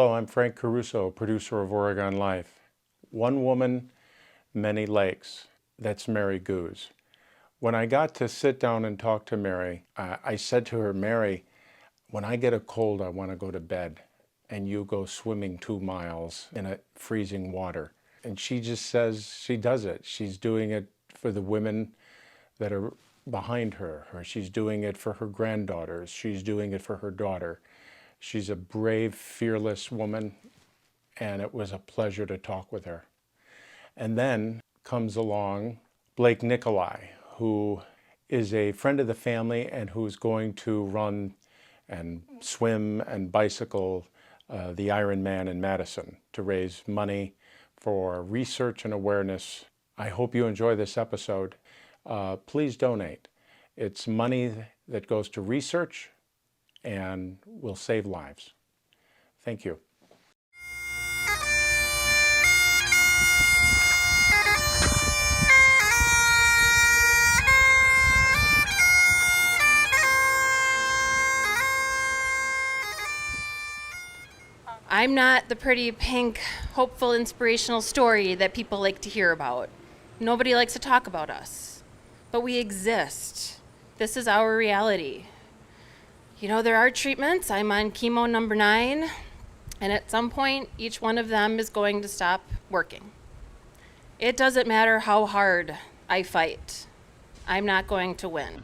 Hello, I'm Frank Caruso, producer of Oregon Life. One woman, many lakes. That's Mary Gooze. When I got to sit down and talk to Mary, I said to her, Mary, when I get a cold, I want to go to bed, and you go swimming 2 miles in a freezing water. And she just says she does it. She's doing it for the women that are behind her, or she's doing it for her granddaughters. She's doing it for her daughter. She's a brave, fearless woman, and it was a pleasure to talk with her. And then comes along Blake Nikolai, who is a friend of the family and who's going to run and swim and bicycle the Ironman in Madison to raise money for research and awareness. I hope you enjoy this episode. Please donate. It's money that goes to research and will save lives. Thank you. I'm not the pretty, pink, hopeful, inspirational story that people like to hear about. Nobody likes to talk about us. But we exist. This is our reality. You know, there are treatments. I'm on chemo number 9, and at some point, each one of them is going to stop working. It doesn't matter how hard I fight. I'm not going to win.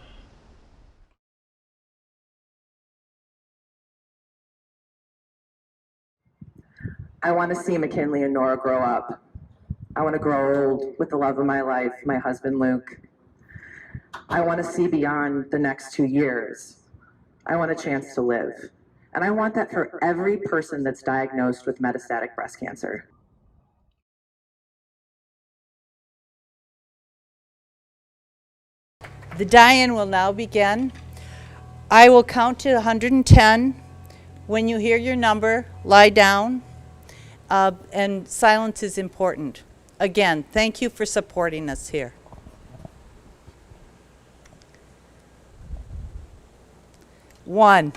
I want to see McKinley and Nora grow up. I want to grow old with the love of my life, my husband Luke. I want to see beyond the next 2 years. I want a chance to live. And I want that for every person that's diagnosed with metastatic breast cancer. The die-in will now begin. I will count to 110. When you hear your number, lie down. And silence is important. Again, thank you for supporting us here. 1,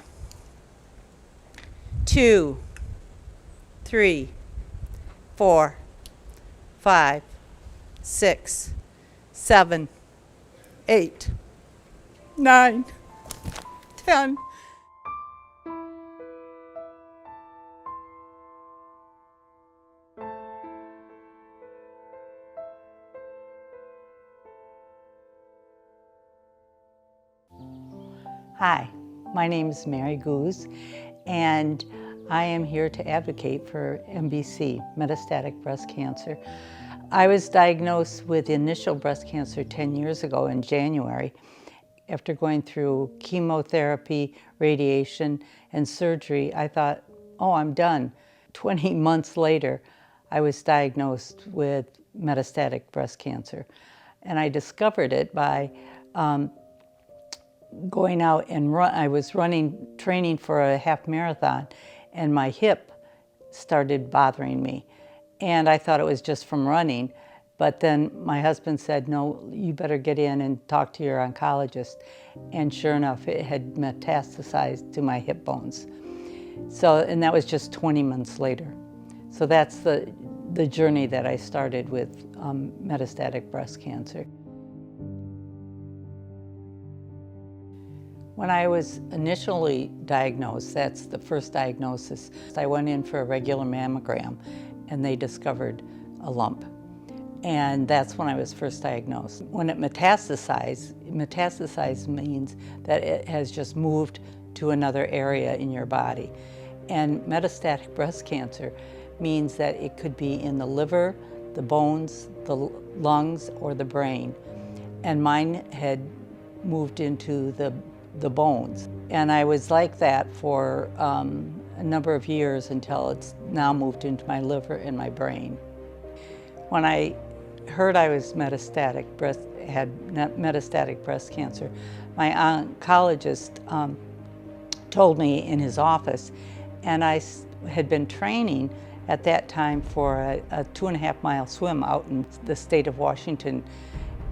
2, 3, 4, 5, 6, 7, 8, 9, 10. Hi, my name is Mary Gooze, and I am here to advocate for MBC, metastatic breast cancer. I was diagnosed with initial breast cancer 10 years ago in January. After going through chemotherapy, radiation, and surgery, I thought, oh, I'm done. 20 months later, I was diagnosed with metastatic breast cancer. And I discovered it by going out and run. I was training for a half marathon, and my hip started bothering me. And I thought it was just from running. But then my husband said, no, you better get in and talk to your oncologist. And sure enough, it had metastasized to my hip bones. So, and that was just 20 months later. So that's the journey that I started with metastatic breast cancer. When I was initially diagnosed, that's the first diagnosis, I went in for a regular mammogram and they discovered a lump. And that's when I was first diagnosed. When it metastasized means that it has just moved to another area in your body. And metastatic breast cancer means that it could be in the liver, the bones, the lungs, or the brain. And mine had moved into the bones. And I was like that for a number of years until it's now moved into my liver and my brain. When I heard I was had metastatic breast cancer, my oncologist told me in his office, and I had been training at that time for a 2.5-mile swim out in the state of Washington.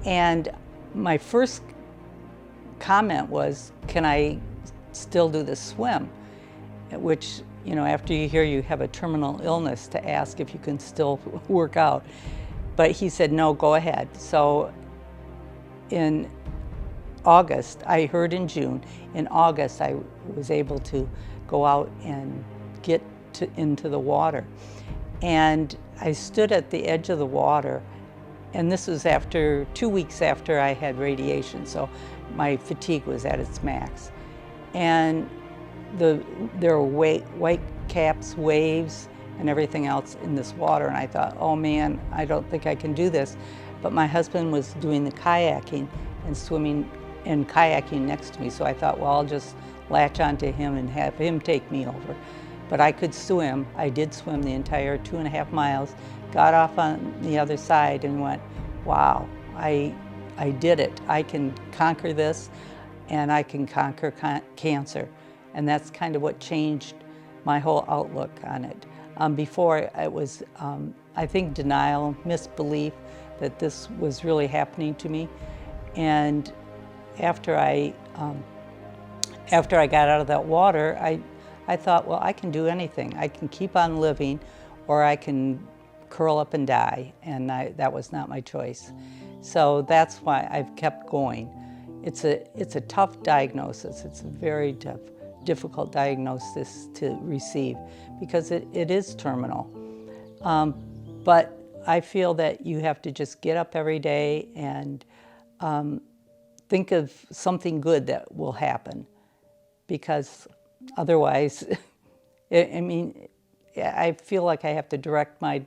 And my first comment was, can I still do the swim? Which you know, after you hear you have a terminal illness, to ask if you can still work out. But he said, no, go ahead. So in August, I heard in June, in August I was able to go out and get into the water. And I stood at the edge of the water, and this was after 2 weeks after I had radiation, so my fatigue was at its max. And there were white caps, waves, and everything else in this water, and I thought, oh man, I don't think I can do this. But my husband was doing the kayaking and swimming and kayaking next to me, so I thought, well, I'll just latch onto him and have him take me over. But I could swim. I did swim the entire 2.5 miles, got off on the other side and went, wow, I did it. I can conquer this, and I can conquer cancer. And that's kind of what changed my whole outlook on it. Before it was, I think, denial, misbelief that this was really happening to me. And after I got out of that water, I thought, well, I can do anything. I can keep on living, or I can curl up and die, and that was not my choice. So that's why I've kept going. It's a tough diagnosis. It's a very difficult diagnosis to receive because it is terminal. But I feel that you have to just get up every day and think of something good that will happen, because otherwise, I mean, I feel like I have to direct my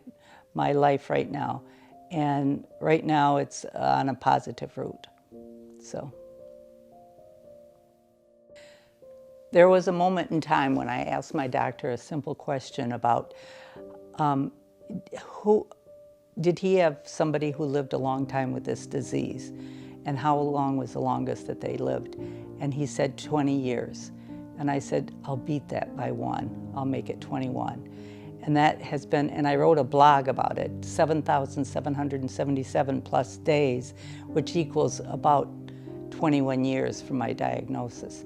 life right now, and right now it's on a positive route. So there was a moment in time when I asked my doctor a simple question about did he have somebody who lived a long time with this disease, and how long was the longest that they lived? And he said 20 years. And I said, I'll beat that by 1. I'll make it 21. And that has been, and I wrote a blog about it, 7,777 plus days, which equals about 21 years from my diagnosis.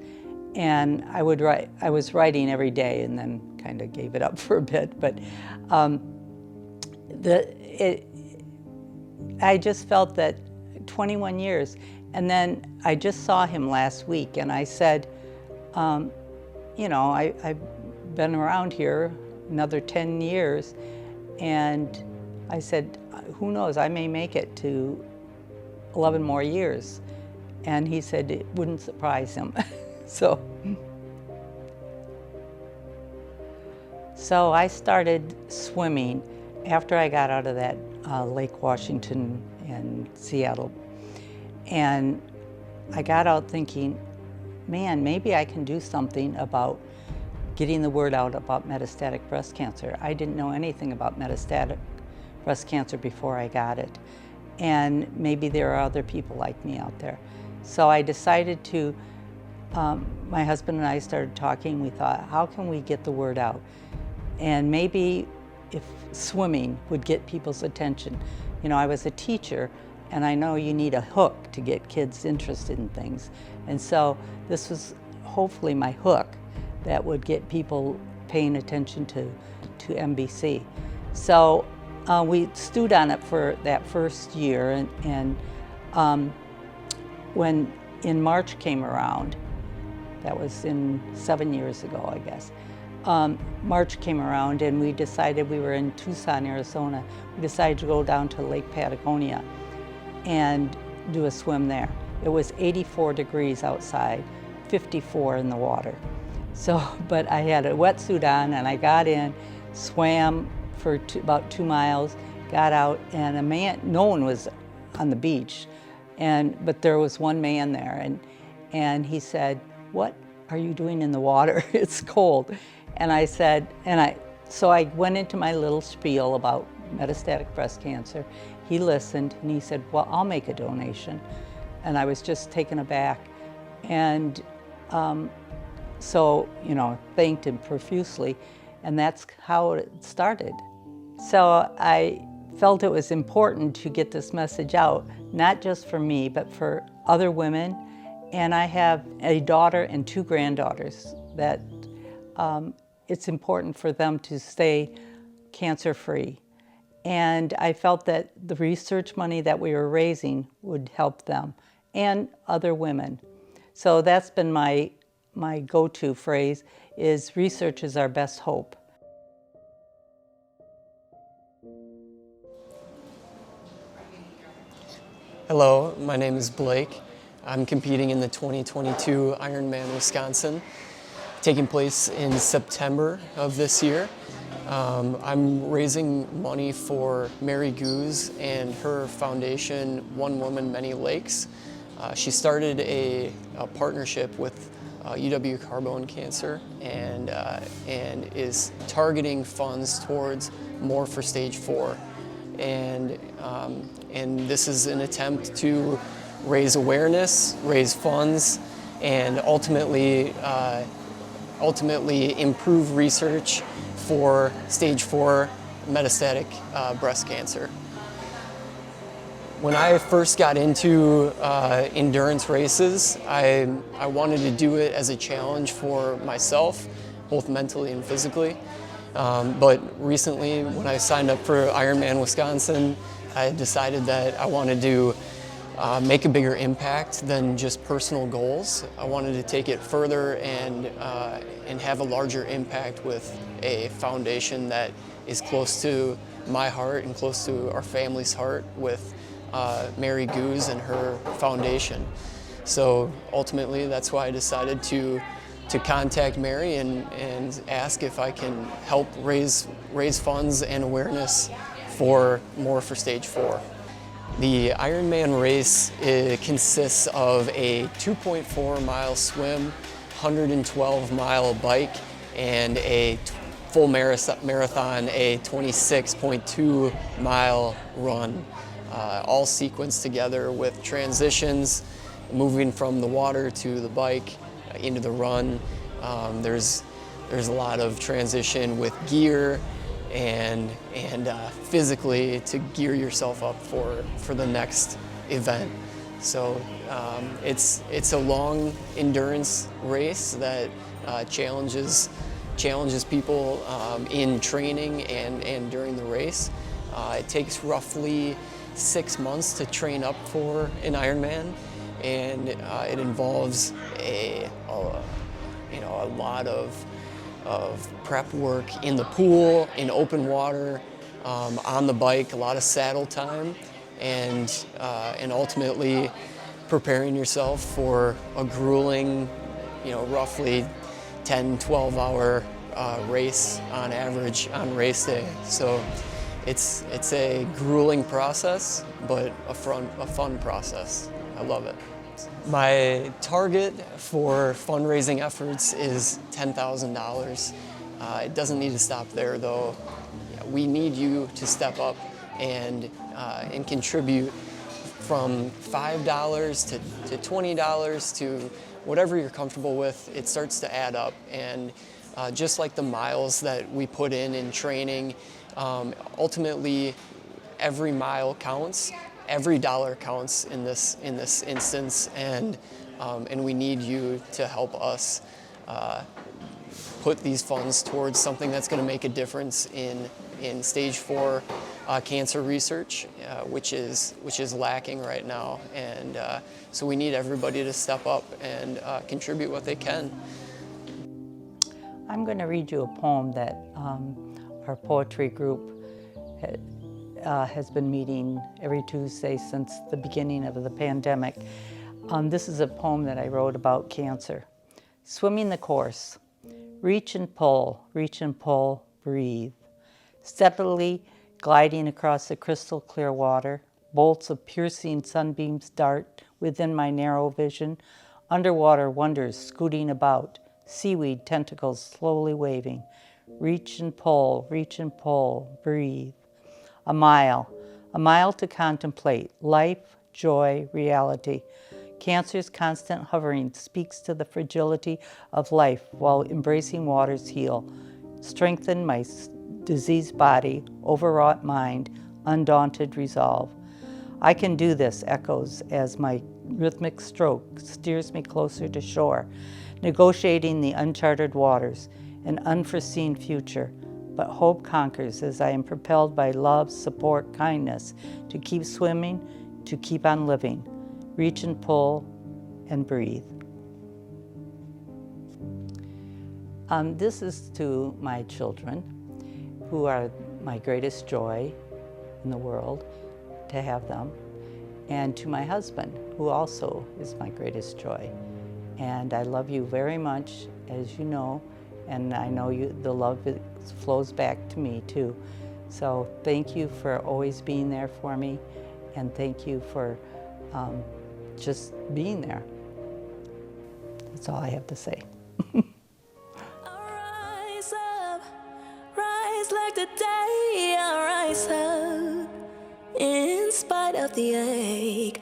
And I was writing every day and then kind of gave it up for a bit, but I just felt that 21 years. And then I just saw him last week, and I said, you know, I've been around here another 10 years, and I said, who knows, I may make it to 11 more years. And he said it wouldn't surprise him. So I started swimming after I got out of that Lake Washington in Seattle. And I got out thinking, man, maybe I can do something about getting the word out about metastatic breast cancer. I didn't know anything about metastatic breast cancer before I got it. And maybe there are other people like me out there. So I decided to, my husband and I started talking. We thought, how can we get the word out? And maybe if swimming would get people's attention. You know, I was a teacher, and I know you need a hook to get kids interested in things. And so this was hopefully my hook that would get people paying attention to MBC. So we stewed on it for that first year, and when in March came around, that was 7 years ago, I guess. March came around, and we decided, we were in Tucson, Arizona, we decided to go down to Lake Patagonia and do a swim there. It was 84 degrees outside, 54 in the water. So, but I had a wetsuit on, and I got in, swam for about 2 miles, got out, and no one was on the beach, but there was one man there, and he said, "What are you doing in the water? It's cold." And I said, so I went into my little spiel about metastatic breast cancer. He listened, and he said, "Well, I'll make a donation." And I was just taken aback. And so, you know, thanked him profusely, and that's how it started. So I felt it was important to get this message out, not just for me, but for other women. And I have a daughter and 2 granddaughters that it's important for them to stay cancer-free. And I felt that the research money that we were raising would help them and other women. So that's been my go-to phrase is research is our best hope. Hello, my name is Blake. I'm competing in the 2022 Ironman Wisconsin, taking place in September of this year. I'm raising money for Mary Gooze and her foundation, One Woman, Many Lakes. She started a partnership with UW Carbone Cancer and is targeting funds towards more for stage 4. And this is an attempt to raise awareness, raise funds, and ultimately improve research for stage 4 metastatic breast cancer. When I first got into endurance races, I wanted to do it as a challenge for myself, both mentally and physically. But recently, when I signed up for Ironman Wisconsin, I decided that I wanted to make a bigger impact than just personal goals. I wanted to take it further and have a larger impact with a foundation that is close to my heart and close to our family's heart with Mary Gooze and her foundation. So ultimately, that's why I decided to contact Mary and ask if I can help raise funds and awareness for more for stage 4. The Ironman race consists of a 2.4 mile swim, 112 mile bike, and a full marathon, a 26.2 mile run, all sequenced together with transitions, moving from the water to the bike, into the run. There's a lot of transition with gear and physically to gear yourself up for the next event. So it's a long endurance race that challenges people in training and during the race. It takes roughly 6 months to train up for an Ironman, and it involves a lot of prep work in the pool, in open water, on the bike, a lot of saddle time, and ultimately preparing yourself for a grueling, roughly 10-12 hour race on average on race day. So it's a grueling process, but a fun process. I love it. My target for fundraising efforts is $10,000. It doesn't need to stop there, though. We need you to step up and contribute from $5 to $20 to whatever you're comfortable with. It starts to add up, and just like the miles that we put in training, ultimately every mile counts. Every dollar counts in this instance, and we need you to help us put these funds towards something that's going to make a difference in stage 4 cancer research, which is lacking right now, and so we need everybody to step up and contribute what they can. I'm going to read you a poem that our poetry group has been meeting every Tuesday since the beginning of the pandemic. This is a poem that I wrote about cancer. Swimming the course. Reach and pull, breathe. Steadily gliding across the crystal clear water, bolts of piercing sunbeams dart within my narrow vision, underwater wonders scooting about, seaweed tentacles slowly waving. Reach and pull, breathe. A mile to contemplate, life, joy, reality. Cancer's constant hovering speaks to the fragility of life while embracing waters heal. Strengthen my diseased body, overwrought mind, undaunted resolve. I can do this echoes as my rhythmic stroke steers me closer to shore, negotiating the uncharted waters an unforeseen future, but hope conquers as I am propelled by love, support, kindness to keep swimming, to keep on living. Reach and pull and breathe. This is to my children, who are my greatest joy in the world to have them, and to my husband, who also is my greatest joy. And I love you very much, as you know, and I know the love flows back to me too. So thank you for always being there for me, and thank you for just being there. That's all I have to say. Rise up, rise like the day, I rise up. In spite of the ache,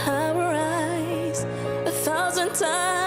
I will rise 1,000 times.